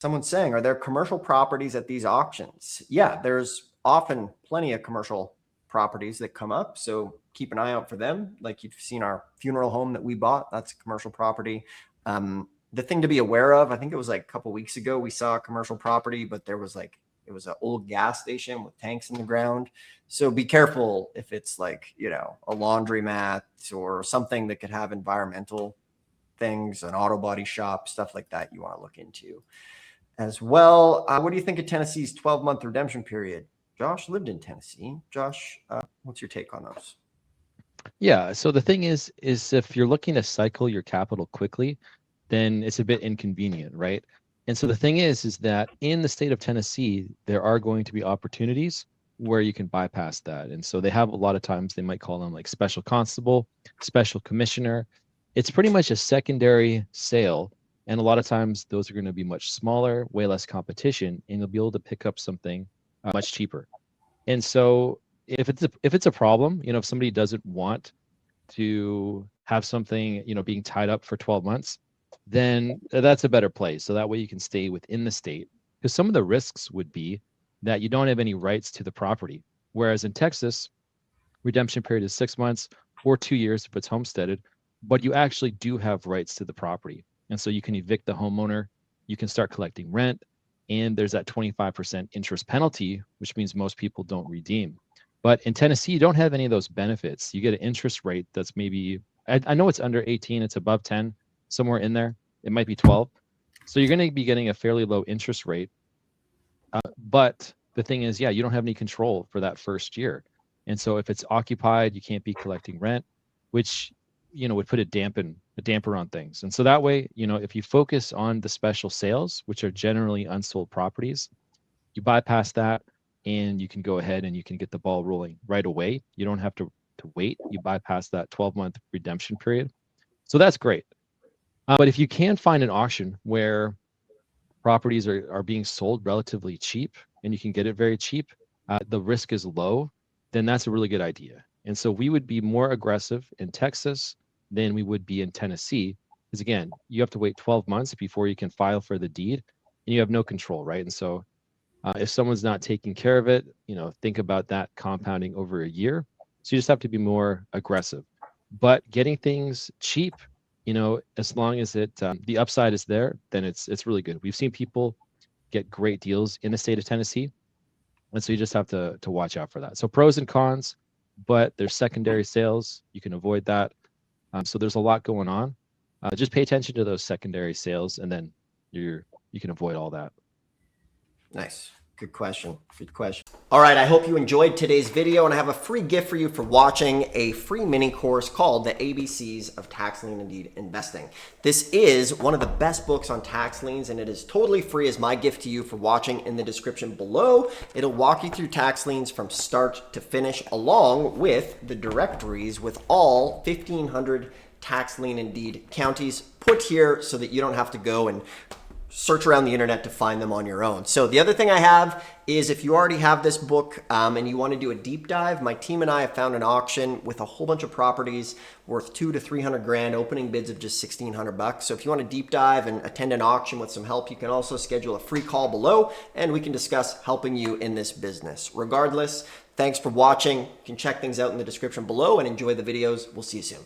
Someone's saying, are there commercial properties at these auctions? Yeah, there's often plenty of commercial properties that come up. So keep an eye out for them. Like you've seen our funeral home that we bought, that's a commercial property. The thing to be aware of, I think it was like a couple weeks ago, we saw a commercial property, but there was like, it was an old gas station with tanks in the ground. So be careful if it's like, you know, a laundromat or something that could have environmental things, an auto body shop, stuff like that you want to look into as well. What do you think of Tennessee's 12-month redemption period? Josh lived in Tennessee. Josh, what's your take on those? Yeah. So the thing is if you're looking to cycle your capital quickly, then it's a bit inconvenient, right? And so the thing is that in the state of Tennessee, there are going to be opportunities where you can bypass that. And so they have a lot of times, they might call them like special constable, special commissioner. It's pretty much a secondary sale. And a lot of times those are going to be much smaller, way less competition, and you'll be able to pick up something much cheaper. And so if it's a problem, you know, if somebody doesn't want to have something, you know, being tied up for 12 months, then that's a better place. So that way you can stay within the state. Because some of the risks would be that you don't have any rights to the property. Whereas in Texas, redemption period is 6 months or 2 years if it's homesteaded, but you actually do have rights to the property. And so you can evict the homeowner, you can start collecting rent, and there's that 25% interest penalty, which means most people don't redeem. But in Tennessee, you don't have any of those benefits. You get an interest rate that's maybe, I know it's under 18, it's above 10, somewhere in there. It might be 12. So you're going to be getting a fairly low interest rate. But the thing is, yeah, you don't have any control for that first year. And so if it's occupied, you can't be collecting rent, which, you know, would put a damper on things. And so that way, you know, if you focus on the special sales, which are generally unsold properties, you bypass that and you can go ahead and you can get the ball rolling right away. You don't have to wait. You bypass that 12-month redemption period. So that's great. But if you can find an auction where properties are being sold relatively cheap and you can get it very cheap, the risk is low, then that's a really good idea. And so we would be more aggressive in Texas than we would be in Tennessee. Because again, you have to wait 12 months before you can file for the deed and you have no control, right? And so if someone's not taking care of it, you know, think about that compounding over a year. So you just have to be more aggressive. But getting things cheap, you know, as long as it the upside is there, then it's really good. We've seen people get great deals in the state of Tennessee, and so you just have to watch out for that. So pros and cons, but there's secondary sales. You can avoid that. So there's a lot going on. Just pay attention to those secondary sales, and then you can avoid all that. Nice. Good question. Good question. All right. I hope you enjoyed today's video, and I have a free gift for you for watching a free mini course called The ABCs of Tax Lien and Deed Investing. This is one of the best books on tax liens, and it is totally free as my gift to you for watching in the description below. It'll walk you through tax liens from start to finish, along with the directories with all 1,500 tax lien and deed counties put here so that you don't have to go and search around the internet to find them on your own. So the other thing I have is, if you already have this book and you want to do a deep dive, my team and I have found an auction with a whole bunch of properties worth 200 to 300 grand, opening bids of just 1,600 bucks. So if you want to deep dive and attend an auction with some help, you can also schedule a free call below and we can discuss helping you in this business. Regardless, thanks for watching. You can check things out in the description below and enjoy the videos. We'll see you soon.